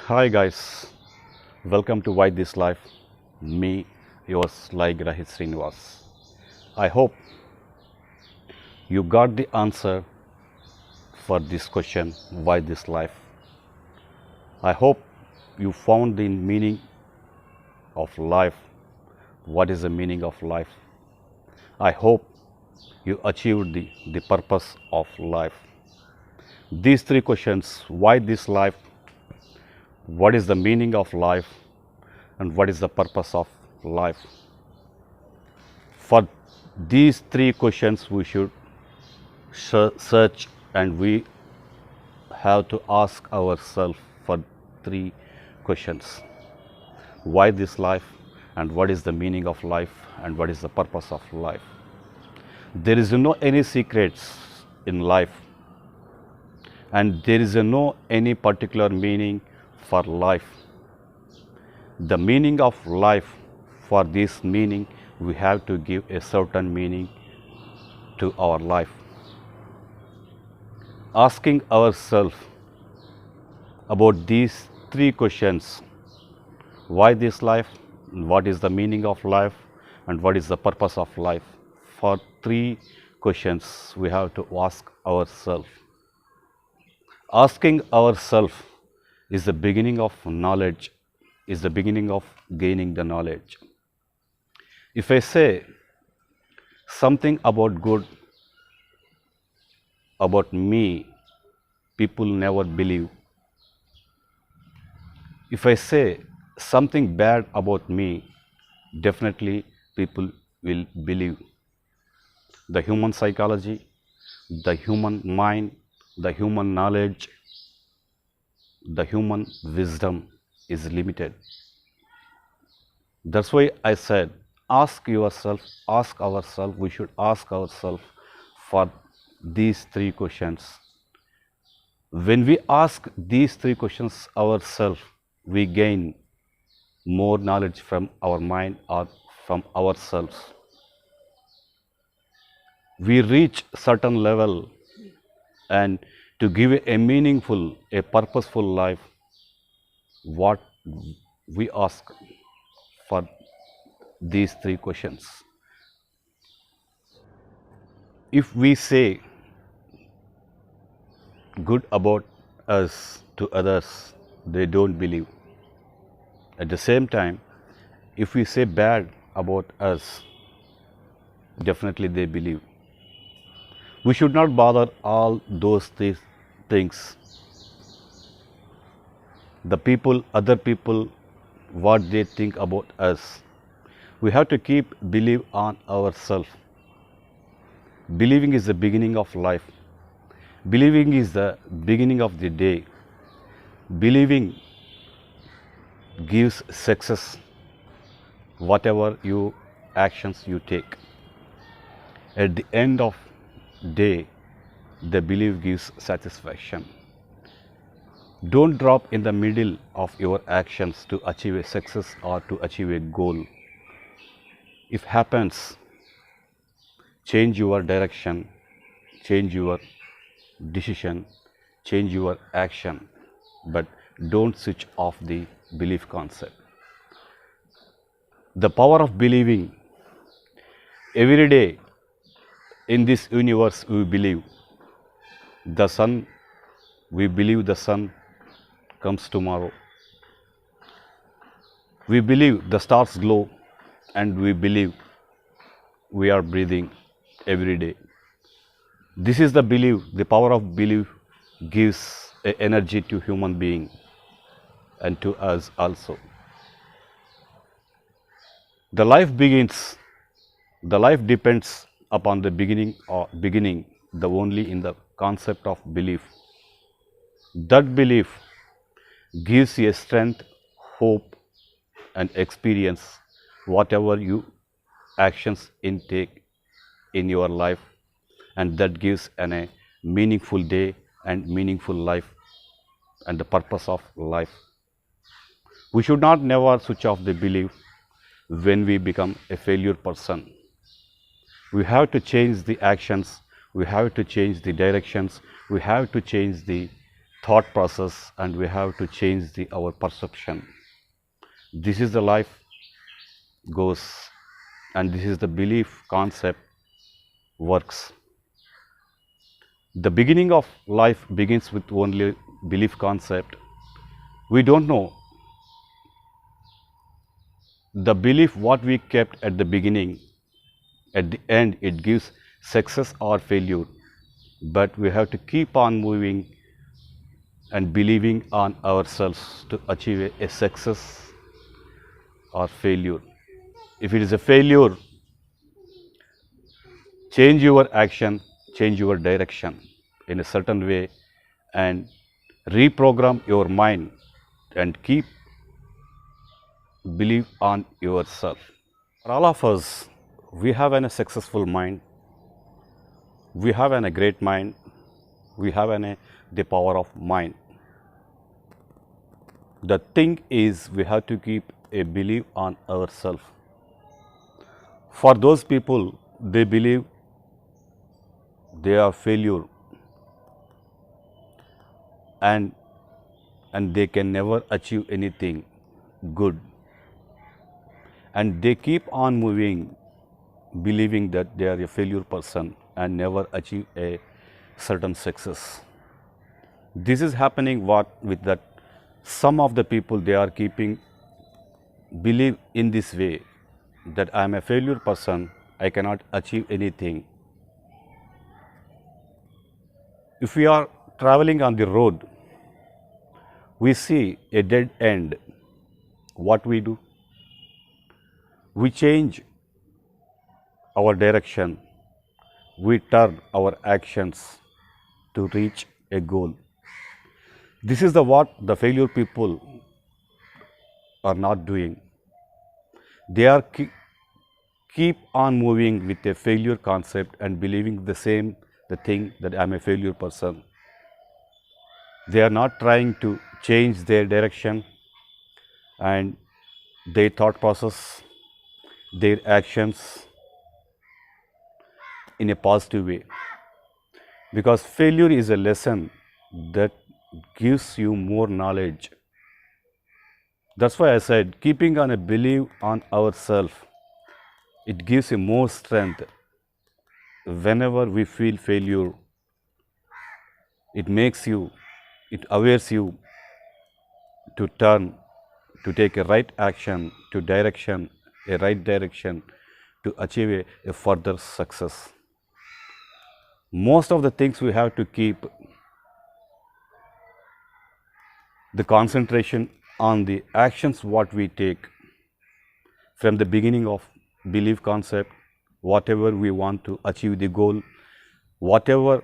Hi guys, welcome to Why This Life. Me, yours like Rahit Srinivas. I hope you got the answer for this question, why this life. I hope you found the meaning of life. What is the meaning of life? I hope you achieved the purpose of life. These three questions, why this life, what is the meaning of life, and what is the purpose of life. For these three questions, we should search and we have to ask ourselves for three questions: why this life, and what is the meaning of life, and what is the purpose of life. There is no any secrets in life, and there is no any particular meaning for life. The meaning of life, for this meaning we have to give a certain meaning to our life. Asking ourselves about these three questions: why this life, what is the meaning of life, and what is the purpose of life. For three questions we have to ask ourselves. Asking ourselves is the beginning of knowledge, is the beginning of gaining the knowledge. If I say something about good about me, people never believe. If I say something bad about me, definitely people will believe. The human psychology, the human mind, the human knowledge, the human wisdom is limited. That's why I said, ask yourself, ask ourselves, we should ask ourselves for these three questions. When we ask these three questions ourselves, we gain more knowledge from our mind or from ourselves. We reach certain level, and to give a meaningful, a purposeful life, what we ask for these three questions. If we say good about us to others, they don't believe. At the same time, if we say bad about us, definitely they believe. We should not bother all those things. The people, other people, what they think about us. We have to keep believe on ourselves. Believing is the beginning of life. Believing is the beginning of the day. Believing gives success, whatever you actions you take. At the end of day, the belief gives satisfaction. Don't drop in the middle of your actions to achieve a success or to achieve a goal. If happens, change your direction, change your decision, change your action, but don't switch off the belief concept. The power of believing. Every day in this universe we believe. The sun, we believe the sun comes tomorrow. We believe the stars glow, and we believe we are breathing every day. This is the belief, the power of belief gives energy to human being and to us also. The life begins, the life depends upon the beginning, the only in the concept of belief. That belief gives you strength, hope, and experience, whatever you actions intake in your life, and that gives a meaningful day and meaningful life and the purpose of life. We should not never switch off the belief when we become a failure person. We have to change the actions, we have to change the directions, we have to change the thought process, and we have to change our perception. This is the life goes, and this is the belief concept works. The beginning of life begins with only belief concept. We don't know the belief what we kept at the beginning. At the end, it gives success or failure, but we have to keep on moving and believing on ourselves to achieve a success or failure. If it is a failure, change your action, change your direction in a certain way, and reprogram your mind and keep believe on yourself. For all of us, we have a successful mind, we have a great mind, we have the power of mind. The thing is, we have to keep a belief on ourselves. For those people, they believe they are failure, and they can never achieve anything good, and they keep on moving believing that they are a failure person and never achieve a certain success. This is happening with that some of the people, they are keeping believe in this way that I am a failure person, I cannot achieve anything. If we are traveling on the road, we see a dead end. What we do? We change our direction, we turn our actions to reach a goal. This is what the failure people are not doing. They are keep on moving with a failure concept and believing the thing that I am a failure person. They are not trying to change their direction and their thought process, their actions in a positive way, because failure is a lesson that gives you more knowledge. That's why I said keeping on a belief on ourselves, it gives you more strength. Whenever we feel failure, it awares you to turn, to take a right action, a right direction to achieve a further success. Most of the things we have to keep the concentration on the actions what we take from the beginning of belief concept. Whatever we want to achieve the goal, whatever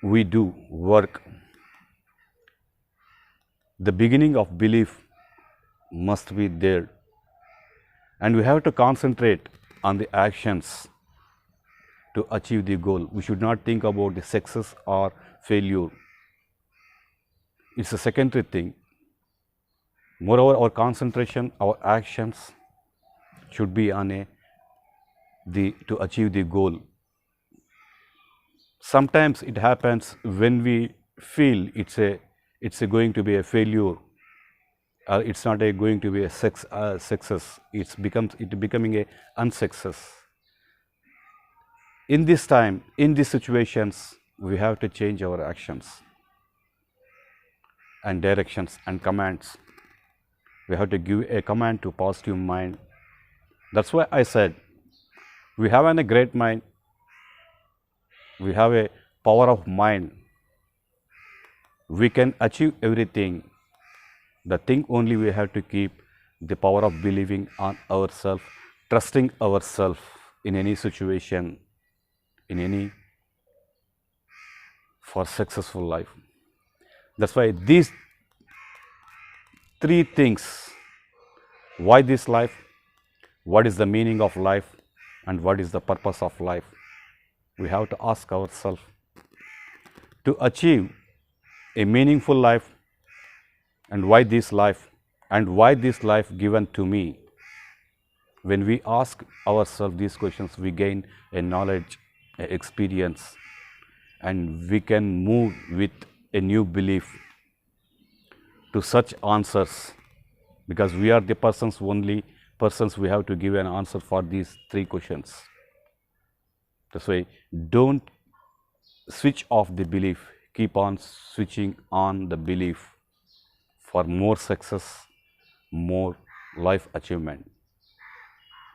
we do work, the beginning of belief must be there, and we have to concentrate on the actions to achieve the goal. We should not think about the success or failure. It's a secondary thing. Moreover, our concentration, our actions should be on to achieve the goal. Sometimes it happens when we feel it's going to be a failure, it's not going to be a success. It becoming a unsuccess. In this time, in these situations, we have to change our actions and directions and commands. We have to give a command to positive mind. That's why I said we have a great mind, we have a power of mind, we can achieve everything. The thing only we have to keep the power of believing on ourselves, trusting ourselves in any situation, for successful life. That's why these three things: why this life, what is the meaning of life, and what is the purpose of life, we have to ask ourselves. To achieve a meaningful life, and why this life, and why this life given to me. When we ask ourselves these questions, we gain a knowledge, a experience, and we can move with a new belief to such answers, because we are the only persons we have to give an answer for these three questions. That's why don't switch off the belief, keep on switching on the belief for more success, more life achievement.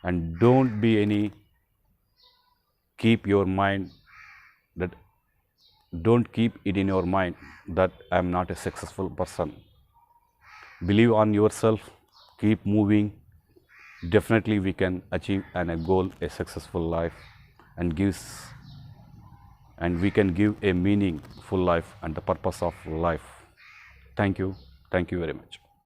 And don't be keep your mind that, don't keep it in your mind that I am not a successful person. Believe on yourself, keep moving. Definitely we can achieve a goal, a successful life, and we can give a meaningful life and the purpose of life. Thank you very much.